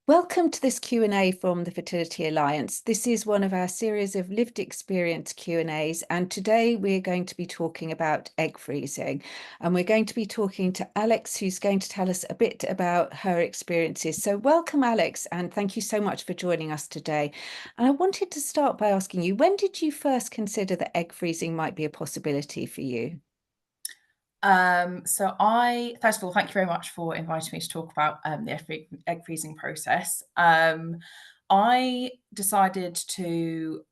Welcome to this Q&A from the Fertility Alliance. This is one of our series of lived experience Q&As, and today we're going to be talking about egg freezing. And we're going to be talking to Alex, who's going to tell us a bit about her experiences. So welcome, Alex, and thank you so much for joining us today. And I wanted to start by asking you, when did you first consider that egg freezing might be a possibility for you? First of all, thank you very much for inviting me to talk about the egg freezing process. I decided to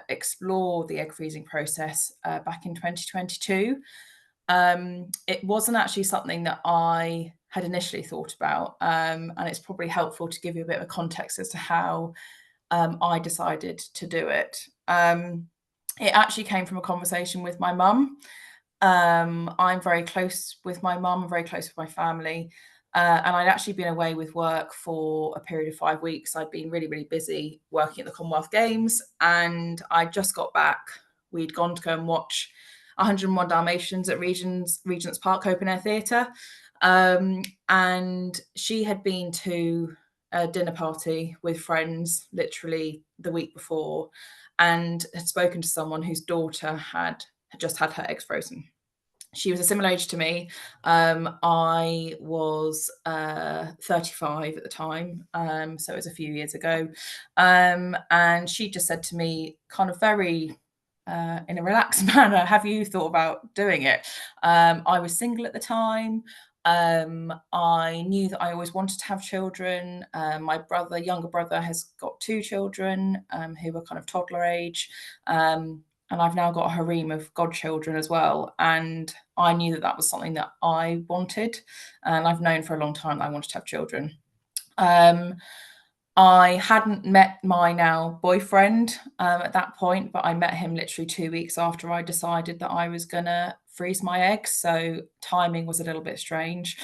explore the egg freezing process back in 2022. It wasn't actually something that I had initially thought about, and it's probably helpful to give you a bit of a context as to how I decided to do it. It actually came from a conversation with my mum. I'm very close with my mum, very close with my family. And I'd actually been away with work for a period of 5 weeks. I'd been really, really busy working at the Commonwealth Games, and I just got back. We'd gone to go and watch 101 Dalmatians at Regent's Park Open Air Theatre. And she had been to a dinner party with friends literally the week before and had spoken to someone whose daughter had just had her eggs frozen. She was a similar age to me. I was 35 at the time, so it was a few years ago. And she just said to me, kind of very in a relaxed manner, have you thought about doing it? I was single at the time. I knew that I always wanted to have children. My younger brother, has got two children who were kind of toddler age. And I've now got a harem of godchildren as well. And I knew that that was something that I wanted. And I've known for a long time that I wanted to have children. I hadn't met my now boyfriend at that point, but I met him literally 2 weeks after I decided that I was going to freeze my eggs. So timing was a little bit strange.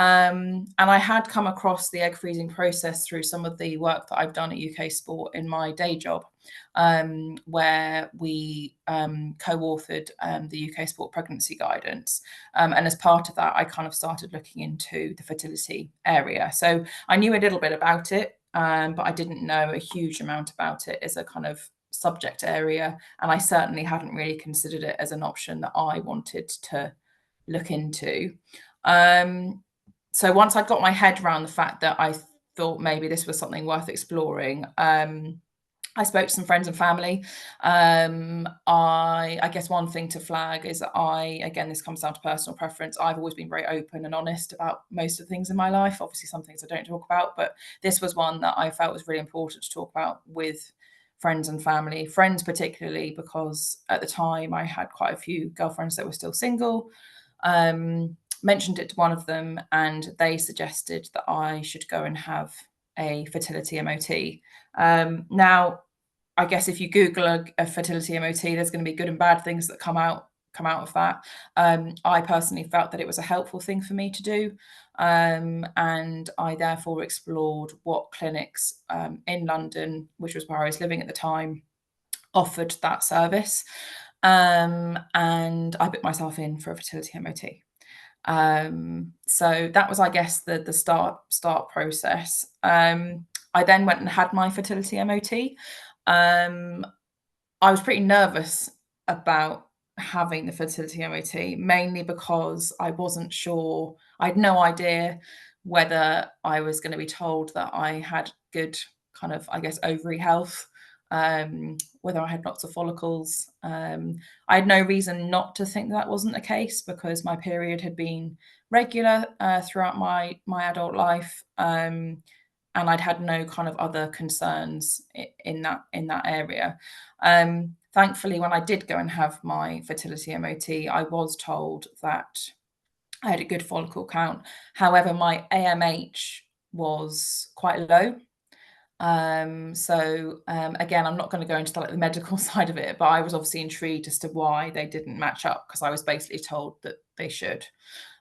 And I had come across the egg freezing process through some of the work that I've done at UK Sport in my day job, where we co-authored the UK Sport pregnancy guidance. And as part of that, I kind of started looking into the fertility area. So I knew a little bit about it, but I didn't know a huge amount about it as a kind of subject area. And I certainly hadn't really considered it as an option that I wanted to look into. So once I got my head around the fact that I thought maybe this was something worth exploring, I spoke to some friends and family. I guess one thing to flag is that again, this comes down to personal preference. I've always been very open and honest about most of the things in my life. Obviously, some things I don't talk about, but this was one that I felt was really important to talk about with friends and family. Friends particularly because at the time I had quite a few girlfriends that were still single. Mentioned it to one of them, and they suggested that I should go and have a fertility MOT. Now, I guess if you Google a fertility MOT, there's going to be good and bad things that come out of that. I personally felt that it was a helpful thing for me to do, and I therefore explored what clinics in London, which was where I was living at the time, offered that service, and I booked myself in for a fertility MOT. So that was, I guess, the start process. I then went and had my fertility MOT. I was pretty nervous about having the fertility MOT, mainly because I wasn't sure. I had no idea whether I was going to be told that I had good kind of, I guess, ovary health, whether I had lots of follicles. I had no reason not to think that wasn't the case because my period had been regular throughout my adult life. And I'd had no kind of other concerns in that area. Thankfully, when I did go and have my fertility MOT, I was told that I had a good follicle count. However, my AMH was quite low. Again, I'm not going to go into the medical side of it, but I was obviously intrigued as to why they didn't match up because I was basically told that they should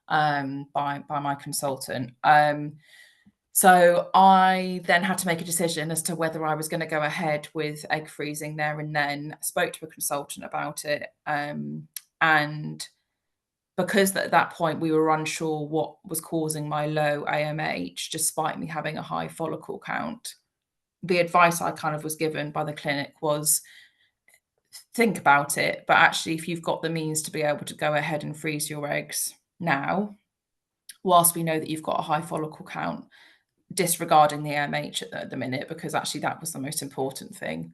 by my consultant. So I then had to make a decision as to whether I was going to go ahead with egg freezing there and then. I spoke to a consultant about it, and because at that point we were unsure what was causing my low AMH, despite me having a high follicle count, the advice I kind of was given by the clinic was think about it, but actually, if you've got the means to be able to go ahead and freeze your eggs now, whilst we know that you've got a high follicle count, disregarding the AMH at the minute, because actually that was the most important thing.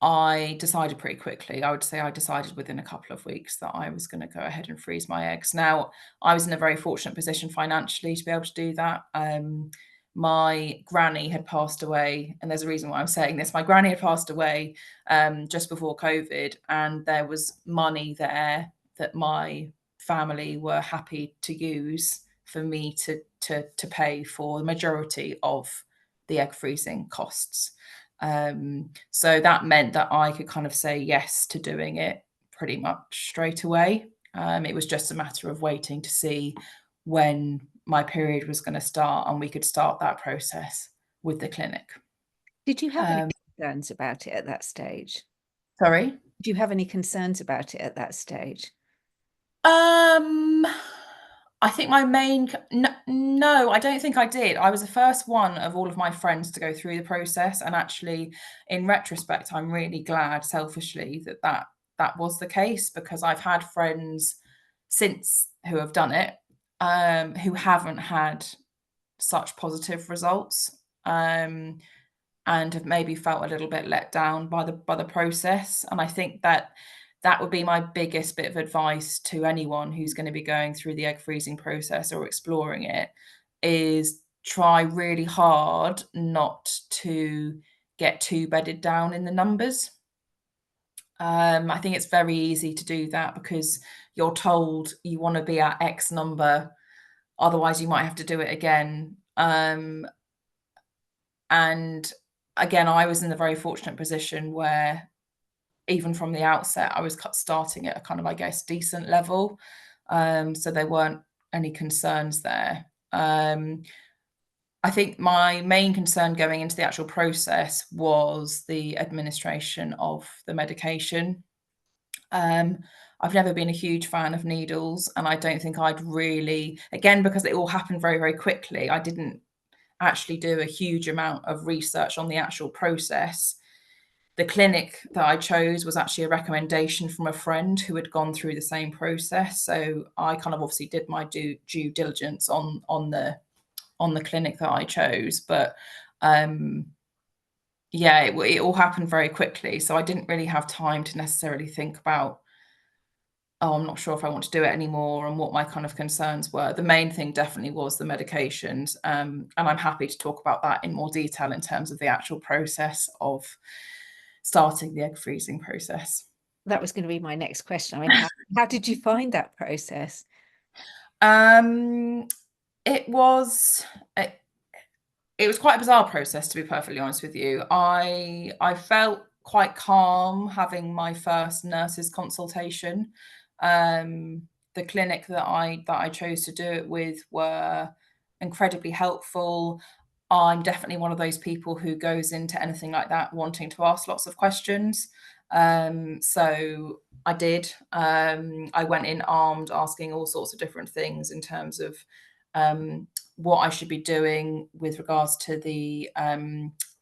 I decided pretty quickly. I would say I decided within a couple of weeks that I was going to go ahead and freeze my eggs. Now, I was in a very fortunate position financially to be able to do that. My granny had passed away, and there's a reason why I'm saying this. My granny had passed away just before COVID, and there was money there that my family were happy to use for me to pay for the majority of the egg freezing costs. So that meant that I could kind of say yes to doing it pretty much straight away. It was just a matter of waiting to see when my period was going to start and we could start that process with the clinic. Did you have any concerns about it at that stage? Sorry? Do you have any concerns about it at that stage? Um, I think my main no, I don't think I did. I was the first one of all of my friends to go through the process, and actually, in retrospect, I'm really glad, selfishly, that was the case, because I've had friends since who have done it, who haven't had such positive results, and have maybe felt a little bit let down by the process. And I think that would be my biggest bit of advice to anyone who's going to be going through the egg freezing process or exploring it, is try really hard not to get too bedded down in the numbers. I think it's very easy to do that because you're told you want to be at X number, otherwise you might have to do it again. And again, I was in the very fortunate position where even from the outset, I was starting at a kind of, I guess, decent level. So there weren't any concerns there. I think my main concern going into the actual process was the administration of the medication. I've never been a huge fan of needles, and I don't think I'd really, again, because it all happened very, very quickly, I didn't actually do a huge amount of research on the actual process. The clinic that I chose was actually a recommendation from a friend who had gone through the same process. So I kind of obviously did my due diligence on the clinic that I chose. But yeah, it all happened very quickly. So I didn't really have time to necessarily think about, oh, I'm not sure if I want to do it anymore and what my kind of concerns were. The main thing definitely was the medications. And I'm happy to talk about that in more detail in terms of the actual process of starting the egg freezing process. That was going to be my next question. I mean, how did you find that process? Um, it was it, it was quite a bizarre process, to be perfectly honest with you. I felt quite calm having my first nurse's consultation. Um, the clinic that I chose to do it with were incredibly helpful. I'm definitely one of those people who goes into anything like that wanting to ask lots of questions. So I did. I went in armed, asking all sorts of different things in terms of what I should be doing with regards to the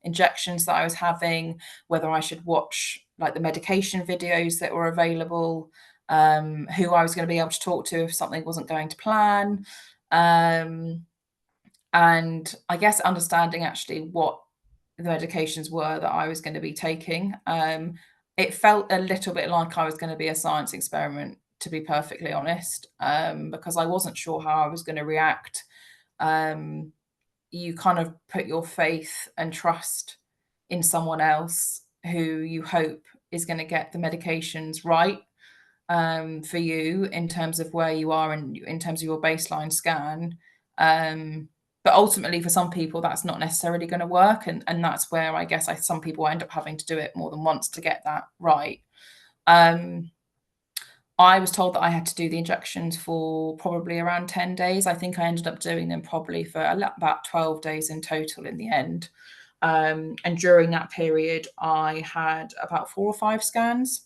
injections that I was having, whether I should watch like the medication videos that were available, who I was going to be able to talk to if something wasn't going to plan. And I guess understanding actually what the medications were that I was going to be taking. It felt a little bit like I was going to be a science experiment, to be perfectly honest, because I wasn't sure how I was going to react. You kind of put your faith and trust in someone else who you hope is going to get the medications right, for you in terms of where you are and in terms of your baseline scan. But ultimately, for some people, that's not necessarily going to work, and that's where I guess some people end up having to do it more than once to get that right. I was told that I had to do the injections for probably around 10 days. I think I ended up doing them probably for about 12 days in total in the end. And during that period, I had about 4 or 5 scans.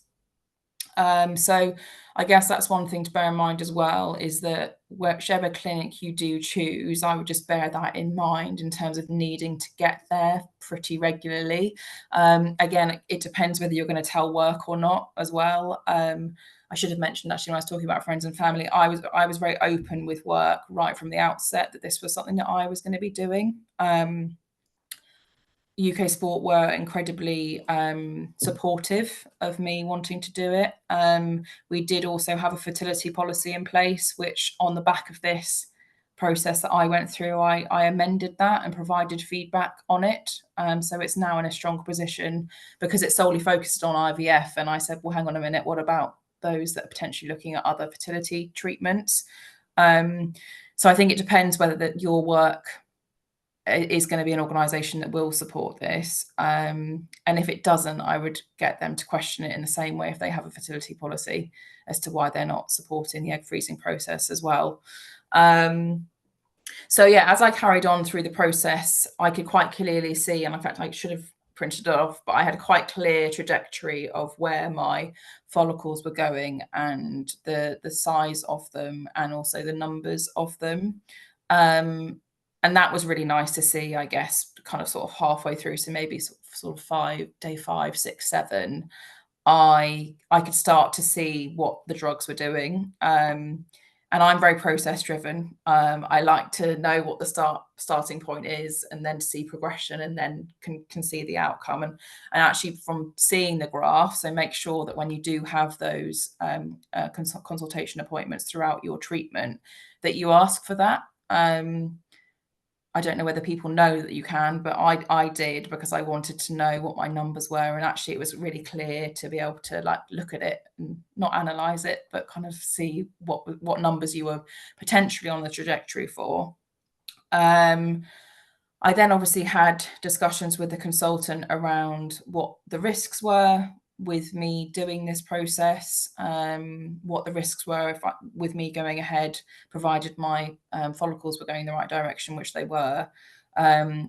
So I guess that's one thing to bear in mind as well, is that whichever clinic you do choose, I would just bear that in mind in terms of needing to get there pretty regularly. Again, it depends whether you're going to tell work or not as well. I should have mentioned, actually, when I was talking about friends and family, I was very open with work right from the outset that this was something that I was going to be doing. UK Sport were incredibly supportive of me wanting to do it. We did also have a fertility policy in place, which on the back of this process that I went through, I amended that and provided feedback on it. So it's now in a strong position because it's solely focused on IVF. And I said, well, hang on a minute, what about those that are potentially looking at other fertility treatments? So I think it depends whether your work is going to be an organisation that will support this. And if it doesn't, I would get them to question it in the same way if they have a fertility policy as to why they're not supporting the egg freezing process as well. So yeah, as I carried on through the process, I could quite clearly see, and in fact, I should have printed it off, but I had a quite clear trajectory of where my follicles were going and the size of them and also the numbers of them. And that was really nice to see, I guess, kind of sort of halfway through. So maybe sort of day 5, 6, 7, I could start to see what the drugs were doing. And I'm very process driven. I like to know what the starting point is and then see progression and then can see the outcome. And actually from seeing the graph, so make sure that when you do have those consultation appointments throughout your treatment, that you ask for that. I don't know whether people know that you can, but I did because I wanted to know what my numbers were. And actually it was really clear to be able to like look at it and not analyze it, but kind of see what numbers you were potentially on the trajectory for. I then obviously had discussions with the consultant around what the risks were with me doing this process, what the risks were with me going ahead, provided my follicles were going the right direction, which they were,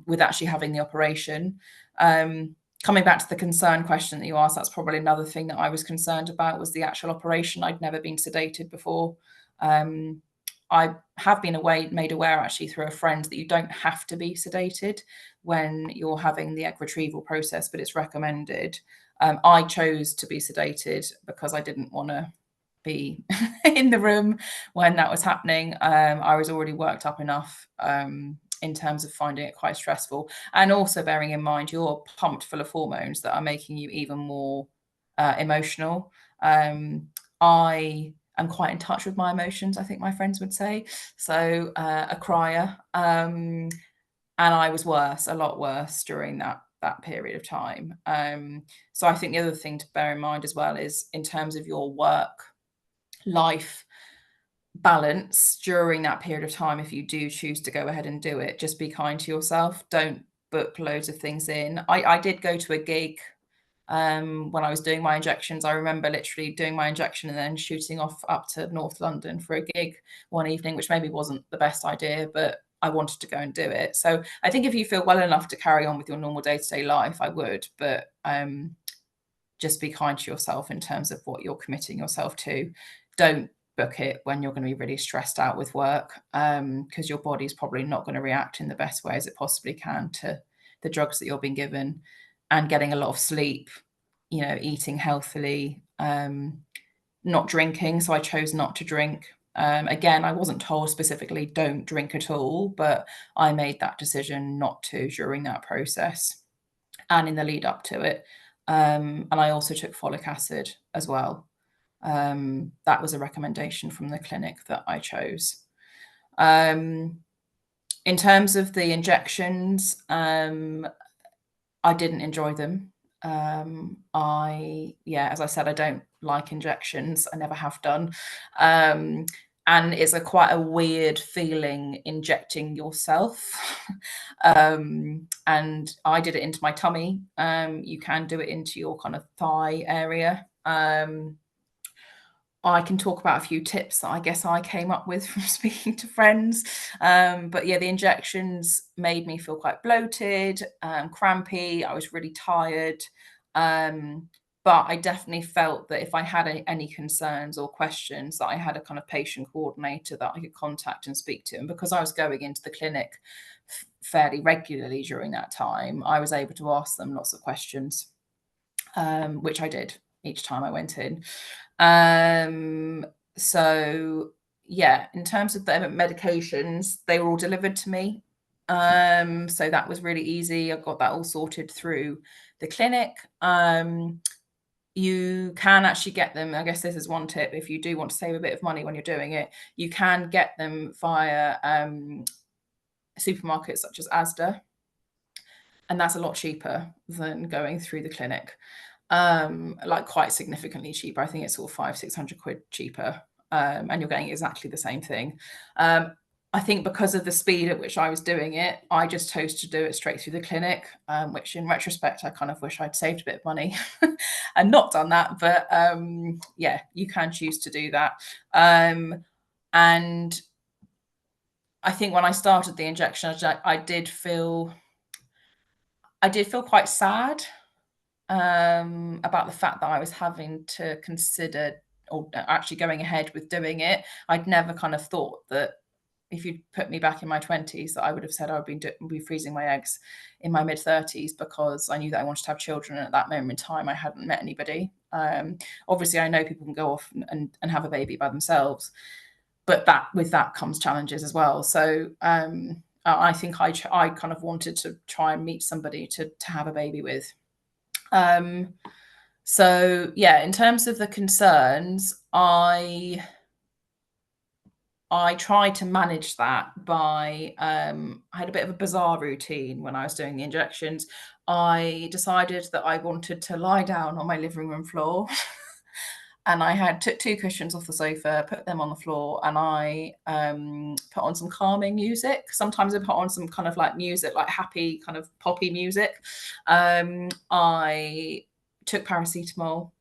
with actually having the operation. Coming back to the concern question that you asked, that's probably another thing that I was concerned about was the actual operation. I'd never been sedated before. I have been made aware actually through a friend that you don't have to be sedated when you're having the egg retrieval process, but it's recommended. I chose to be sedated because I didn't want to be in the room when that was happening. I was already worked up enough in terms of finding it quite stressful. And also bearing in mind, you're pumped full of hormones that are making you even more emotional. I am quite in touch with my emotions, I think my friends would say. So a crier. And I was worse, a lot worse during that period of time. So I think the other thing to bear in mind as well is in terms of your work life balance during that period of time, if you do choose to go ahead and do it, just be kind to yourself. Don't book loads of things in. I did go to a gig when I was doing my injections. I remember literally doing my injection and then shooting off up to North London for a gig one evening, which maybe wasn't the best idea, but I wanted to go and do it. So I think if you feel well enough to carry on with your normal day-to-day life, I would, but just be kind to yourself in terms of what you're committing yourself to. Don't book it when you're going to be really stressed out with work, because your body's probably not going to react in the best way as it possibly can to the drugs that you're being given. And getting a lot of sleep, eating healthily, not drinking. So I chose not to drink. Again, I wasn't told specifically don't drink at all, but I made that decision not to during that process and in the lead up to it. And I also took folic acid as well. That was a recommendation from the clinic that I chose. In terms of the injections, I didn't enjoy them. As I said, I don't like injections. I never have done. And it's quite a weird feeling injecting yourself. And I did it into my tummy. You can do it into your kind of thigh area. I can talk about a few tips that I guess I came up with from speaking to friends. But yeah, the injections made me feel quite bloated, crampy. I was really tired. But I definitely felt that if I had any concerns or questions, that I had a kind of patient coordinator that I could contact and speak to. And because I was going into the clinic fairly regularly during that time, I was able to ask them lots of questions, which I did each time I went in. So yeah, in terms of the medications, they were all delivered to me. So that was really easy. I got that all sorted through the clinic. You can actually get them. I guess this is one tip. If you do want to save a bit of money when you're doing it, you can get them via supermarkets such as Asda, and that's a lot cheaper than going through the clinic. Like quite significantly cheaper. I think it's all 500-600 quid cheaper, and you're getting exactly the same thing. I think because of the speed at which I was doing it, I just chose to do it straight through the clinic, which in retrospect, I kind of wish I'd saved a bit of money and not done that. But yeah, you can choose to do that. And I think when I started the injection, I did feel quite sad about the fact that I was having to consider or actually going ahead with doing it. I'd never kind of thought that if you'd put me back in my 20s, that I would have said I would be freezing my eggs in my mid-30s, because I knew that I wanted to have children. And at that moment in time, I hadn't met anybody. Obviously, I know people can go off and have a baby by themselves, but with that comes challenges as well. So I think I kind of wanted to try and meet somebody to have a baby with. So yeah, in terms of the concerns, I tried to manage that by I had a bit of a bizarre routine when I was doing the injections. I decided that I wanted to lie down on my living room floor. And I took two cushions off the sofa, put them on the floor, and I put on some calming music. Sometimes I put on some kind of like music, like happy kind of poppy music. I took paracetamol,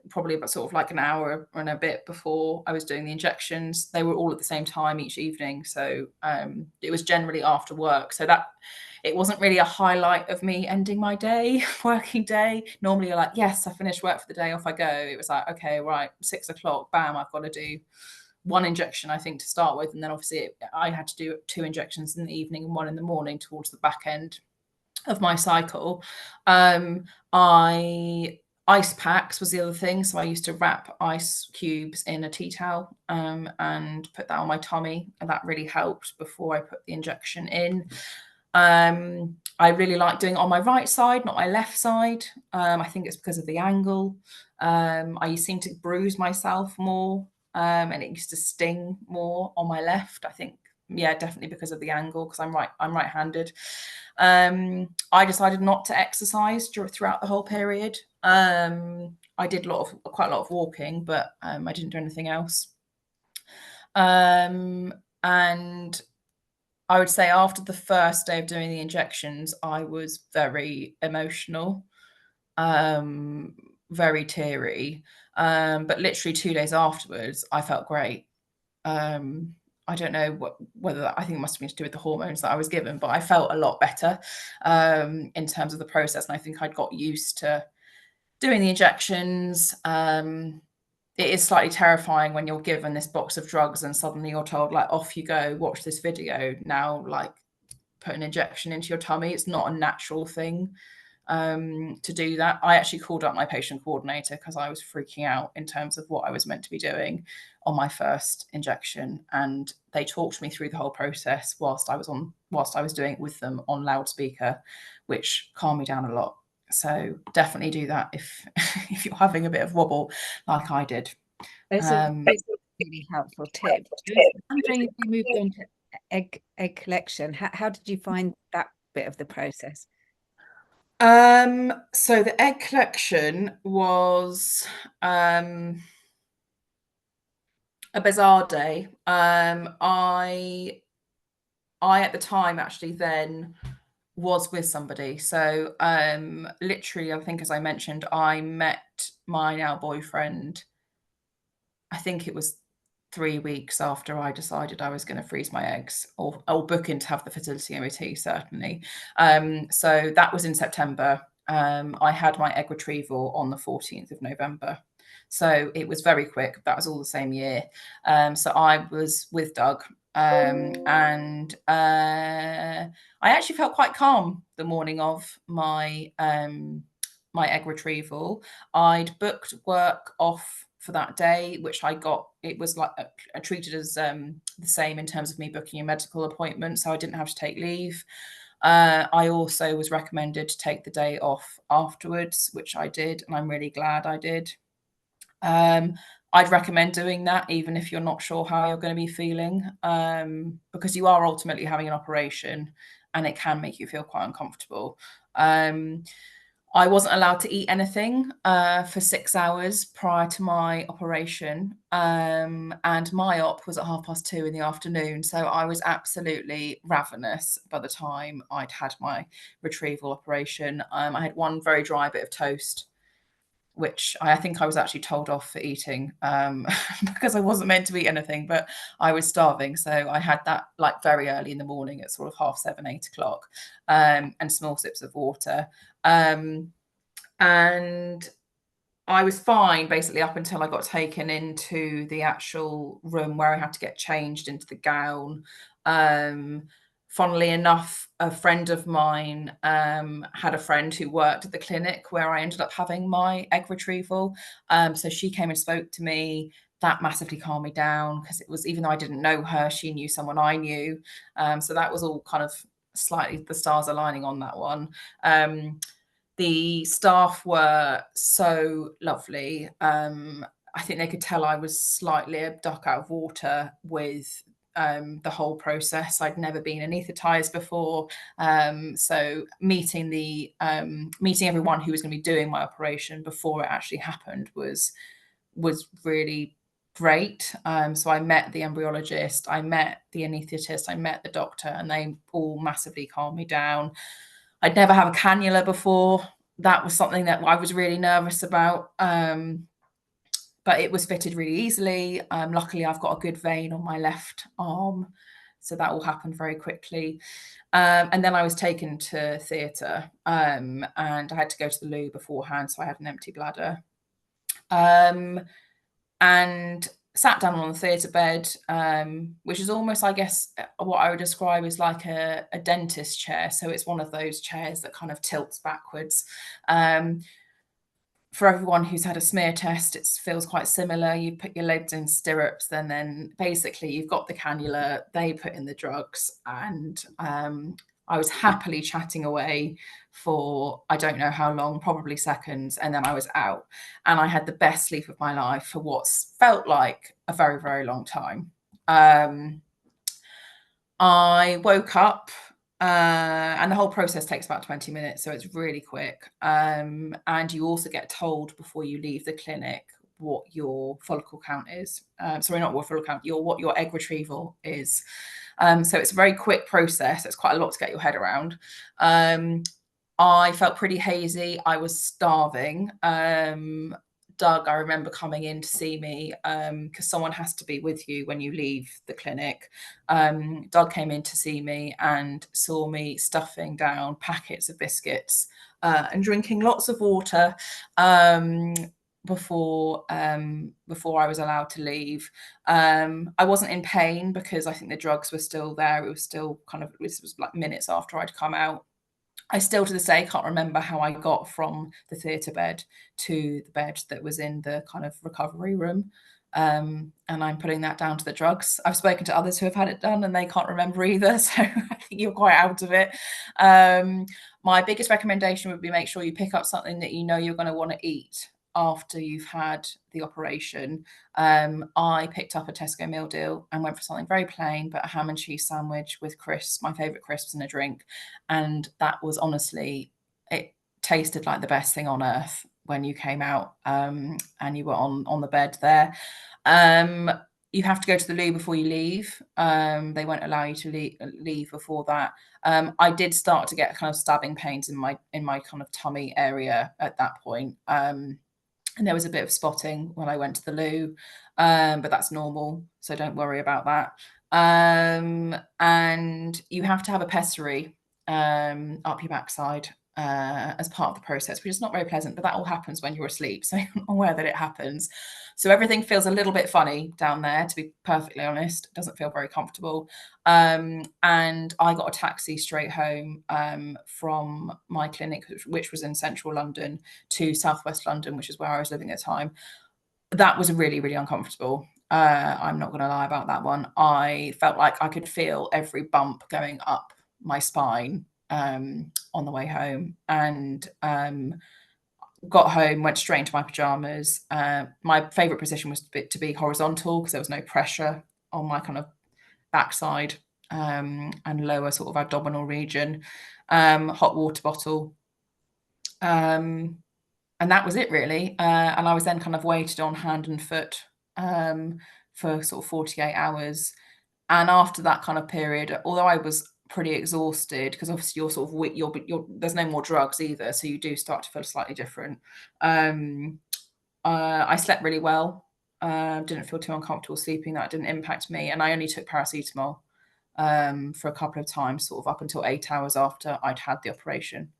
probably about sort of like an hour and a bit before I was doing the injections. They were all at the same time each evening. So it was generally after work. So that it wasn't really a highlight of me ending my day, working day. Normally you're like, yes, I finished work for the day, off I go. It was like, okay, right, 6 o'clock, bam, I've got to do one injection, I think, to start with. And then obviously I had to do 2 injections in the evening and 1 in the morning towards the back end of my cycle. I Ice packs was the other thing. So I used to wrap ice cubes in a tea towel and put that on my tummy, and that really helped before I put the injection in. I really like doing it on my right side, not my left side. I think it's because of the angle. I seem to bruise myself more, and it used to sting more on my left. I think, yeah, definitely because of the angle, because I'm right-handed. I decided not to exercise throughout the whole period. I did quite a lot of walking, but I didn't do anything else. And I would say after the first day of doing the injections, I was very emotional, very teary. But literally 2 days afterwards, I felt great. I don't know whether I think it must have been to do with the hormones that I was given, but I felt a lot better in terms of the process. And I think I'd got used to doing the injections. It is slightly terrifying when you're given this box of drugs and suddenly you're told, like, off you go, watch this video. Now, like, put an injection into your tummy. It's not a natural thing to do that. I actually called up my patient coordinator because I was freaking out in terms of what I was meant to be doing on my first injection, and they talked me through the whole process whilst I was doing it with them on loudspeaker, which calmed me down a lot. So definitely do that if if you're having a bit of wobble like I did. Those are really helpful tips. I was wondering if you moved on to egg collection. How did you find that bit of the process? So the egg collection was a bizarre day. I at the time actually then was with somebody. So literally, I think, as I mentioned, I met my now boyfriend, I think it was 3 weeks after I decided I was going to freeze my eggs, or book in to have the fertility MOT, certainly. So that was in September. I had my egg retrieval on the 14th of November. So it was very quick. That was all the same year. So I was with Doug, and I actually felt quite calm the morning of my egg retrieval. I'd booked work off for that day, which I got. It was like treated as the same in terms of me booking a medical appointment, so I didn't have to take leave. I also was recommended to take the day off afterwards, which I did, and I'm really glad I did. Um, I'd recommend doing that even if you're not sure how you're going to be feeling, because you are ultimately having an operation and it can make you feel quite uncomfortable. Um, I wasn't allowed to eat anything for 6 hours prior to my operation. And my op was at 2:30 in the afternoon. So I was absolutely ravenous by the time I'd had my retrieval operation. I had one very dry bit of toast, which I think I was actually told off for eating, because I wasn't meant to eat anything, but I was starving. So I had that like very early in the morning at sort of 7:30, 8 o'clock, and small sips of water. And I was fine basically up until I got taken into the actual room where I had to get changed into the gown. Um, Funnily enough, a friend of mine had a friend who worked at the clinic where I ended up having my egg retrieval. So she came and spoke to me. That massively calmed me down because it was, even though I didn't know her, she knew someone I knew. So that was all kind of slightly the stars aligning on that one. The staff were so lovely. I think they could tell I was slightly a duck out of water with the whole process. I'd never been anaesthetized before. So meeting everyone who was going to be doing my operation before it actually happened was really great. So I met the embryologist, I met the anaesthetist, I met the doctor, and they all massively calmed me down. I'd never had a cannula before. That was something that I was really nervous about. But it was fitted really easily. Luckily, I've got a good vein on my left arm, so that all happened very quickly. And then I was taken to theatre, and I had to go to the loo beforehand, so I had an empty bladder. And sat down on the theatre bed, which is almost, I guess, what I would describe as like a dentist chair. So it's one of those chairs that kind of tilts backwards. For everyone who's had a smear test, it feels quite similar. You put your legs in stirrups, and then basically you've got the cannula, they put in the drugs, and I was happily chatting away for I don't know how long, probably seconds, and then I was out. And I had the best sleep of my life for what's felt like a very, very long time. I woke up, and the whole process takes about 20 minutes, so it's really quick. And you also get told before you leave the clinic what your follicle count is. Sorry, not what follicle count, what your egg retrieval is. So it's a very quick process. It's quite a lot to get your head around. I felt pretty hazy. I was starving. Doug, I remember coming in to see me because someone has to be with you when you leave the clinic. Doug came in to see me and saw me stuffing down packets of biscuits and drinking lots of water before I was allowed to leave. I wasn't in pain because I think the drugs were still there. It was still this was like minutes after I'd come out. I still to this day can't remember how I got from the theatre bed to the bed that was in the kind of recovery room. And I'm putting that down to the drugs. I've spoken to others who have had it done and they can't remember either. So I think you're quite out of it. My biggest recommendation would be make sure you pick up something that you know you're going to want to eat after you've had the operation. I picked up a Tesco meal deal and went for something very plain, but a ham and cheese sandwich with crisps, my favourite crisps, and a drink. And that was honestly, it tasted like the best thing on earth when you came out, and you were on the bed there. You have to go to the loo before you leave. They won't allow you to leave before that. I did start to get kind of stabbing pains in my kind of tummy area at that point. And there was a bit of spotting when I went to the loo, but that's normal, so don't worry about that. And you have to have a pessary up your backside. as part of the process, which is not very pleasant, but that all happens when you're asleep. So I'm aware that it happens. So everything feels a little bit funny down there, to be perfectly honest. It doesn't feel very comfortable. And I got a taxi straight home from my clinic, which was in central London, to southwest London, which is where I was living at the time. That was really, really uncomfortable. I'm not going to lie about that one. I felt like I could feel every bump going up my spine on the way home, and got home, went straight into my pajamas. My favorite position was to be horizontal because there was no pressure on my kind of backside and lower sort of abdominal region. Hot water bottle. And that was it really. And I was then kind of weighted on hand and foot for sort of 48 hours. And after that kind of period, although I was pretty exhausted, because obviously you're sort of there's no more drugs either, so you do start to feel slightly different. I slept really well. Didn't feel too uncomfortable sleeping. That didn't impact me, and I only took paracetamol for a couple of times, sort of up until 8 hours after I'd had the operation.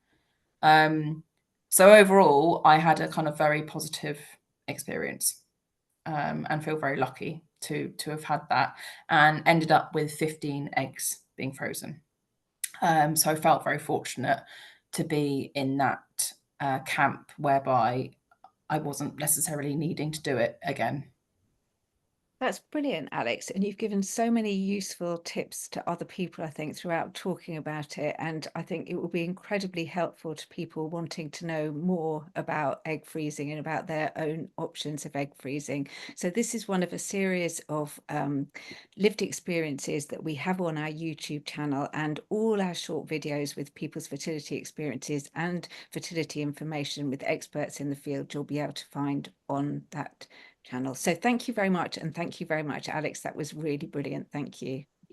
So overall, I had a kind of very positive experience, and feel very lucky to have had that, and ended up with 15 eggs being frozen. So I felt very fortunate to be in that camp whereby I wasn't necessarily needing to do it again. That's brilliant, Alex. And you've given so many useful tips to other people, I think, throughout talking about it. And I think it will be incredibly helpful to people wanting to know more about egg freezing and about their own options of egg freezing. So this is one of a series of lived experiences that we have on our YouTube channel, and all our short videos with people's fertility experiences and fertility information with experts in the field you'll be able to find on that channel. So thank you very much. And thank you very much, Alex. That was really brilliant. Thank you.